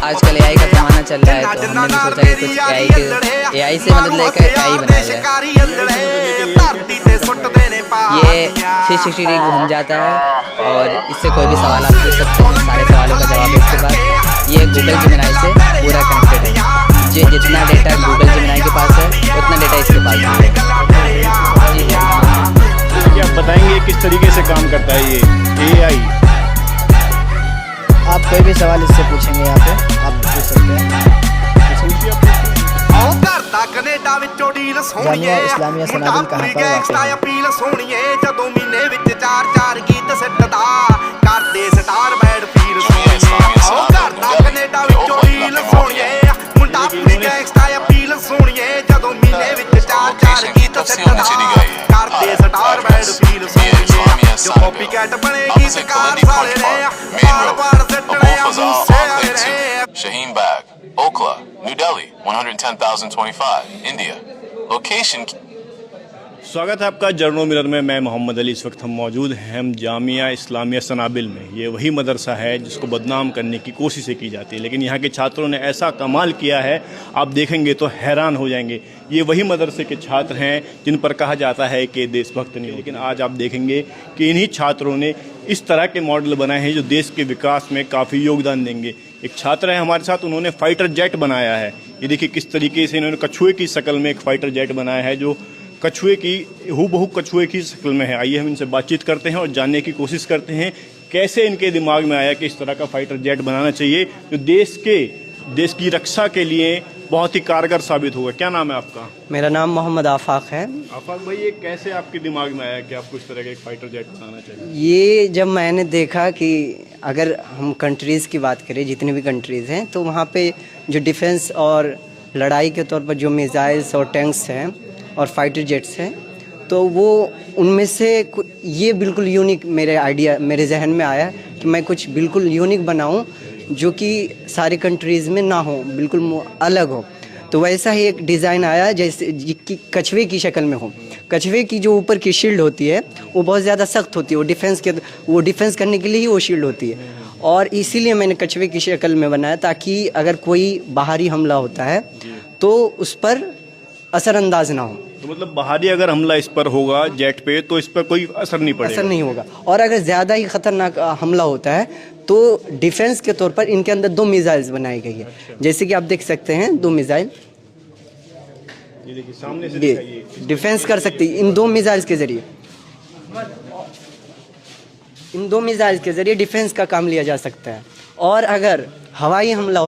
आजकल एआई का ज़माना चल रहा है, तो हमने भी सोचा कि कुछ एआई से मदद लेकर एआई बनाया जाए। ये 360 डिग्री घूम जाता है और इससे कोई भी सवाल आप पूछ सकते हैं, सारे सवालों का जवाब इसके बाद। ये गूगल जेमिनी से पूरा कनेक्टेड है। जितना डेटा गूगल जेमिनी के पास है उतना डेटा इसके पास है। क्या आप बताएंगे किस तरीके से काम करता है ये एआई? आप कोई भी सवाल इससे पूछेंगे, यहाँ पे आप पूछ सकते हैं। जामिया इस्लामिया सनाबिल कहाँ पर वाक़ है? Shaheen Bagh, Okhla, New Delhi, 110,025, India. Location. स्वागत है आपका जर्नो मिरर में। मैं मोहम्मद अली। इस वक्त हम मौजूद हैं जामिया इस्लामिया सनाबिल में। ये वही मदरसा है जिसको बदनाम करने की कोशिशें की जाती है, लेकिन यहाँ के छात्रों ने ऐसा कमाल किया है, आप देखेंगे तो हैरान हो जाएंगे। ये वही मदरसे के छात्र हैं जिन पर कहा जाता है कि देशभक्त नहीं, लेकिन आज आप देखेंगे कि इन्हीं छात्रों ने इस तरह के मॉडल बनाए हैं जो देश के विकास में काफ़ी योगदान देंगे। एक छात्र है हमारे साथ, उन्होंने फाइटर जेट बनाया है। ये देखिए किस तरीके से इन्होंने कछुए की शक्ल में एक फाइटर जेट बनाया है जो कछुए की हूबहू कछुए की शक्ल में है। आइए हम इनसे बातचीत करते हैं और जानने की कोशिश करते हैं कैसे इनके दिमाग में आया कि इस तरह का फाइटर जेट बनाना चाहिए जो देश की रक्षा के लिए बहुत ही कारगर साबित होगा। क्या नाम है आपका? मेरा नाम मोहम्मद आफाक है। आफाक भाई, ये कैसे आपके दिमाग में आया कि आपको इस तरह का एक फाइटर जेट बनाना चाहिए? ये जब मैंने देखा कि अगर हम कंट्रीज़ की बात करें, जितनी भी कंट्रीज़ हैं, तो वहाँ पे जो डिफेंस और लड़ाई के तौर पर जो मिसाइल्स और टैंक्स हैं और फाइटर जेट्स हैं, तो वो उनमें से ये बिल्कुल यूनिक मेरे जहन में आया कि मैं कुछ बिल्कुल यूनिक बनाऊं जो कि सारी कंट्रीज़ में ना हो, बिल्कुल अलग हो। तो वैसा ही एक डिज़ाइन आया जैसे कि कछुए की शक्ल में हो। कछुए की जो ऊपर की शील्ड होती है वो बहुत ज़्यादा सख्त होती है, वो डिफेंस करने के लिए ही वो शील्ड होती है, और इसीलिए मैंने कछुए की शक्ल में बनाया ताकि अगर कोई बाहरी हमला होता है तो उस पर असरअंदाज ना हो। तो मतलब बाहरी अगर हमला इस पर होगा जेट पे तो इस पर कोई असर नहीं पड़ेगा? असर नहीं होगा। और अगर ज़्यादा ही ख़तरनाक हमला होता है तो डिफेंस के तौर पर इनके अंदर 2 मिसाइल्स बनाई गई है। अच्छा। जैसे कि आप देख सकते हैं 2 मिसाइल, ये देखिए सामने से दिखाइए। डिफेंस कर सकती है इन 2 मिसाइल्स के ज़रिए। इन 2 मिसाइल्स के ज़रिए डिफेंस का काम लिया जा सकता है। और अगर हवाई हमला